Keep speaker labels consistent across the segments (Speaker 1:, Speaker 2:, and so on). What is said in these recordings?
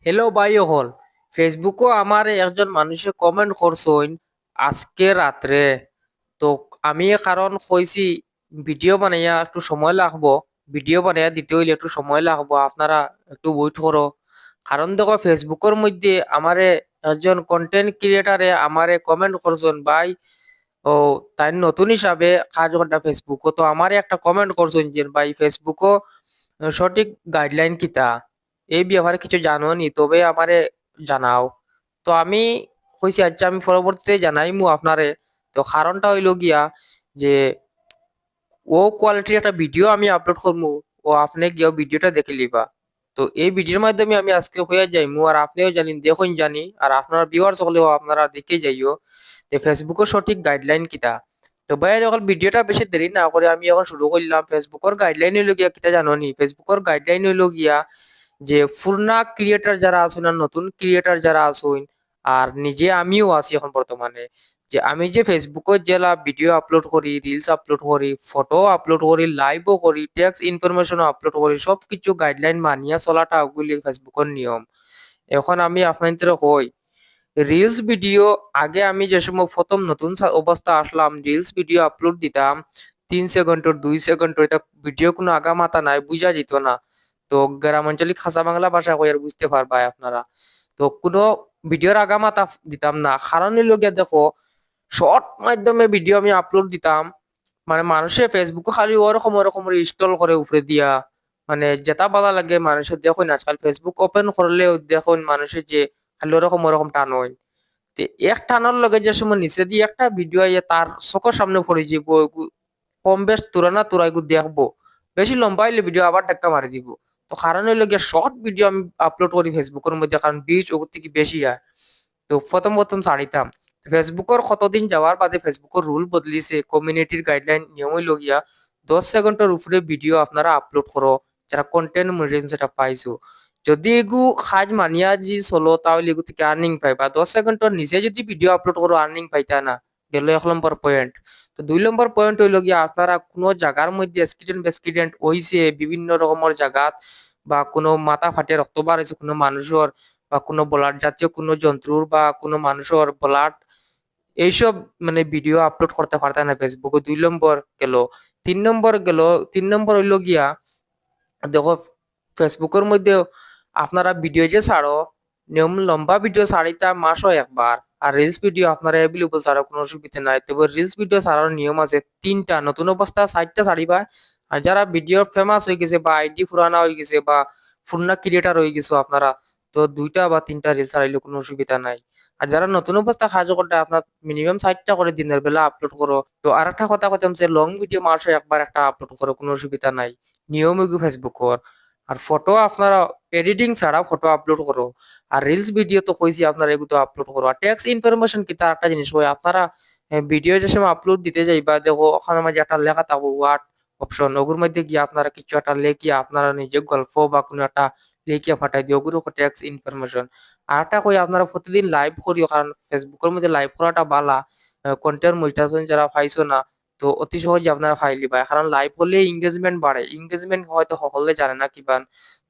Speaker 1: Hello ভাই হল ফেসবুকও আমার একজন মানুষে কমেন্ট করছইন আজকে রাত্রে। তো আমি কারণ কইছি ভিডিও বানাইয়া একটু সময় লাগবো, ভিডিও বানাইয়া দিতে হইলে একটু সময় লাগবো, আপনারা একটু ওয়েট করো। কারণ দেখো ফেসবুকের মধ্যে আমারে একজন কন্টেন্ট ক্রিয়েটারে আমারে কমেন্ট করছেন ভাই। ও তাই নতুন হিসাবে কাজ করটা ফেসবুকও তো আমারে একটা কমেন্ট করছেন যে ভাই ফেসবুকও সঠিক গাইডলাইন কিতা এই ব্যাপারে কিছু জানো নি, তবে আমারে জানাও। তো আমি কইছি আচ্ছা আমি পরবর্তীতে জানাইমু আপনারে। তো কারণটা হইল গিয়া যে ও কোয়ালিটির একটা ভিডিও আমি আপলোড করবো, ও আপনি গিয়ে ভিডিওটা দেখে লিবা। তো এই ভিডিওর মাধ্যমে আমি আজকে হয়ে যাইমু, আর আপনিও জানেন দেখুন জানি, আর আপনারা ভিউয়ার্স হলেও আপনারা দেখে যাইও যে ফেসবুকের সঠিক গাইডলাইন কিতা। তো ভাই যখন ভিডিওটা বেশি দেরি না করে আমি এখন শুরু করলাম। ফেসবুকের গাইডলাইন হইল গিয়া কিতা জানো নি? ফেসবুকের গাইডলাইন হইল গিয়া যে পুরনা ক্রিয়েটার যারা আছেন আর নতুন ক্রিয়েটার যারা আছেন, আর নিজে আমিও আছি এখন বর্তমানে, যে আমি যে ফেসবুকে জেলা ভিডিও আপলোড করি, রিলস আপলোড করি, ফটো আপলোড করি, লাইভও করি, টেক্সট ইনফরমেশন আপলোড করি, সবকিছু গাইডলাইন মানিয়া চলাটা ওগুলি ফেসবুকের নিয়ম। এখন আমি আপনাদের কই রিলস ভিডিও, আগে আমি যে সময় প্রথম নতুন অবস্থা আসলাম রিলস ভিডিও আপলোড দিতাম 3 সেকেন্ডের 2 সেকেন্ডের, এটা ভিডিও কোনো আগামাথা নাই, বুঝা যেত না। তো গ্রাম অঞ্চলিক খাসা বাংলা ভাষা কই আর বুঝতে পারবা আপনারা। তো কোনো ভিডিওর আগামাথা দিতাম না, কারণ হইল গিয়া দেখো শর্ট মাধ্যমে ভিডিও আমি আপলোড দিতাম, মানে মানুষে ফেসবুকে খালি ওরকম ওরকম ইনস্টল করে উপরে দিয়া, মানে যেটা ভালো লাগে মানুষের দেখুন আজকাল ফেসবুক ওপেন করলেও দেখুন মানুষের যে খালি ওরকম ওরকম টান হয়। তে এক টানার লগে যে সময় নিচে দিয়ে একটা ভিডিও আইয়া তার চোখের সামনে পড়ে যাব, কম বেশ তুরানা তুরাইগু দেখবো, বেশি লম্বা হইলে ভিডিও আবার ধাক্কা মারি দিব। তো কারণ হইলো গিয়ে শর্ট ভিডিও আমি আপলোড করি ফেসবুকের মধ্যে, কারণ ভিউজ ওগুর থেকে বেশি হয়। তো প্রথম প্রথম ছাড়িতাম, ফেসবুকের কতদিন যাওয়ার বাদে ফেসবুকের রুল বদলিছে, কমিউনিটির গাইডলাইন নিয়ম হইল গিয়া 10 সেকেন্ডের উপরে ভিডিও আপনারা আপলোড করো যারা কন্টেন্ট মনিটাইজেশন সেটা পাইছো। যদি এগু খাজ মানিয়া যদি চলো তাহলে এগু থেকে আর্নিং পাইবা, 10 সেকেন্ডের নিচে যদি ভিডিও আপলোড করো আর্নিং পাইতা না। গেল 1 নম্বর পয়েন্ট। তো 2 নম্বর পয়েন্ট হইল গিয়া আপনারা কোনো জায়গার মধ্যে অ্যাক্সিডেন্ট ফ্যাক্সিডেন্ট হইছে বিভিন্ন রকমের জায়গাত, বা কোনো মাথা ফাটে রক্ত বার হয়েছে কোনো মানুষের, বা কোনো ব্লাড জাতীয় কোনো জন্তুর বা কোনো মানুষের ব্লাড, এইসব মানে ভিডিও আপলোড করতে পারতা না ফেসবুকে। 2 নম্বর গেল। 3 নম্বর গেল। 3 নম্বর হইল গিয়া দেখো ফেসবুকের মধ্যে আপনারা ভিডিও যে ছাড়ো, নিয়ম লম্বা ভিডিও ছাড়িতা মাসও একবার, আর রিলস ভিডিও আপনারা এভেলেবল ছাড়ো কোনো অসুবিধা নাই। তবে রিলস ভিডিও ছাড়ার নিয়ম আছে তিনটা, নতুন অবস্থা 4টা ছাড়িবা। আর যারা ভিডিও ফেমাস হয়ে গেছে বা আইডি পুরানা হয়ে গেছে বা পুরনা ক্রিয়েটার হয়ে গেছো আপনারা, তো 2টা বা 3টা রিলস ছাড়াইলে কোনো অসুবিধা নাই। আর যারা নতুন অবস্থা কাজ করতে আপনার মিনিমাম 4টা করে দিনের বেলা আপলোড করো। তো আর একটা কথা কথা যে লং ভিডিও মাসে একবার একটা আপলোড করো, কোনো অসুবিধা নাই, নিয়ম এগু ফেসবুকর। আর ফটো আপনারা এডিটিং ছাড়া ফটো আপলোড করো। আর রিলস ভিডিও তো কইছি আপনারা এগুলো আপলোড করো। আর টেক্সট ইনফরমেশন কি তার একটা জিনিস হয়, আপনারা ভিডিও যে সময় আপলোড দিতে যাইবা দেখো ওখানে মাঝে একটা লেখা থাকবো ওয়ার্ড অপশন, ওগুর মধ্যে গিয়ে আপনারা কিছু একটা লেখিয়া আপনারা নিজে গল্প বা কোনো একটা লেখিয়া ফাটাই দিও, ওগুলো টেক্সট ইনফরমেশন। আর একটা কই আপনারা প্রতিদিন লাইভ করিও, কারণ ফেসবুকের মধ্যে লাইভ করাটা বালা, কন্টেন্ট মনিটাইজেশন যারা পাইছো না, তো অতি সহজে আপনারা ফাইল দিবা, কারণ লাইভ হলে এঙ্গেজমেন্ট বাড়ে। এঙ্গেজমেন্ট হয়তো সকলে জানে না কিবান,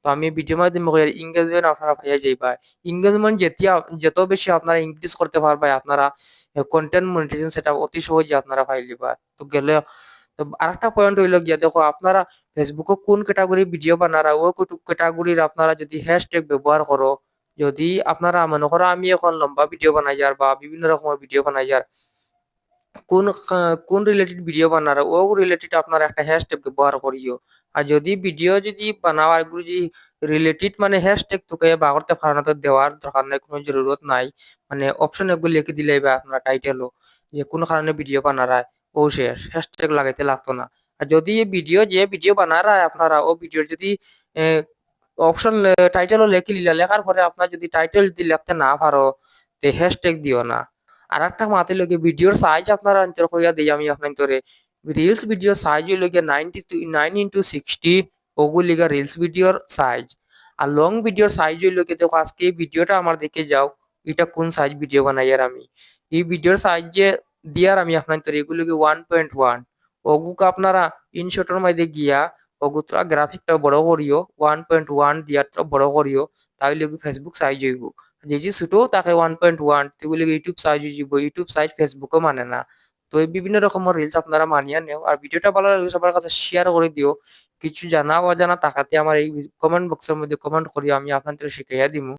Speaker 1: তো আমি ভিডিওর মাধ্যমে এঙ্গেজমেন্ট আপনারা পাইয়া যাইবা। এঙ্গেজমেন্ট যেতিয়া যত বেশি আপনারা ইনক্রিজ করতে পারবা আপনারা কন্টেন্ট মনিটাইজেশন সেটা অতি সহজে আপনারা ফাইল দিবা। তো গেলে তো আরেকটা পয়েন্ট হইলো গিয়া দেখো আপনারা ফেসবুকে কোন ক্যাটাগরি ভিডিও বানারা, ওই ক্যাটাগরির আপনারা যদি হ্যাশট্যাগ ব্যবহার করো, যদি আপনারা মনে করো আমি এখন লম্বা ভিডিও বানাই যার বা বিভিন্ন রকমের ভিডিও বানাই যার, কোন কোন রিলেটেড ভিডিও বানার ও রিলেটেড আপনারা একটা হ্যাশট্যাগ ব্যবহার করিও। আর যদি ভিডিও যদি বানাও আর এগুলো যদি রিলেটেড মানে হ্যাশট্যাগ তোকে বা করতে পারো না, তো দেওয়ার দরকার নাই, কোনো জরুরত নাই। মানে অপশন এগুলো লিখে দিলে বা আপনার টাইটেলও যে কোন কারণে ভিডিও বানারায় ও শেষ, হ্যাশট্যাগ লাগাইতে লাগতো না। আর যদি ভিডিও যে ভিডিও বানারায় আপনারা ও ভিডিওর যদি অপশন টাইটেলও লিখে লিলা, লেখার পরে আপনার যদি টাইটেল যদি লিখতে না পারো তে হ্যাশট্যাগ দিও না। আর একটা মাতে লগে ভিডিওর সাইজ আপনারা অন্তর কইয়া দেই আমি আপনার রিলস ভিডিও সাইজ লগে 9:60 ওগুলি লিগা রিলস ভিডিওর সাইজ। আর লং ভিডিওর সাইজ লগে দেখো আজকে এই ভিডিওটা আমার দেখে যাও, এটা কোন সাইজ ভিডিও বানাই আর আমি এই ভিডিওর সাইজ যে দিয়ার আমি আপনার এগুলোকে 1.1 ওগুকে আপনারা ইনশটের মধ্যে গিয়া ওগুত্রা গ্রাফিকটা বড় করিও, 1.1 দিয়াটা বড় করিও, তাহলে কি ফেসবুক সাইজ হইব। যে যে ছোট তাকে 1.1 তেগুলি ইউটিউব সাইজ হইব, ইউটিউব সাইজ ফেসবুকও মানে না। তো এই বিভিন্ন রকমের রিলস আপনারা মানিয়ে নেও, আর ভিডিওটা ভালো লাগলে সবার কাছে শেয়ার করে দিও। কিছু জানা অজানা থাকাতে আমার এই কমেন্ট বক্সের মধ্যে কমেন্ট করিও, আমি আপনাদের শিখাইয়া দিমু।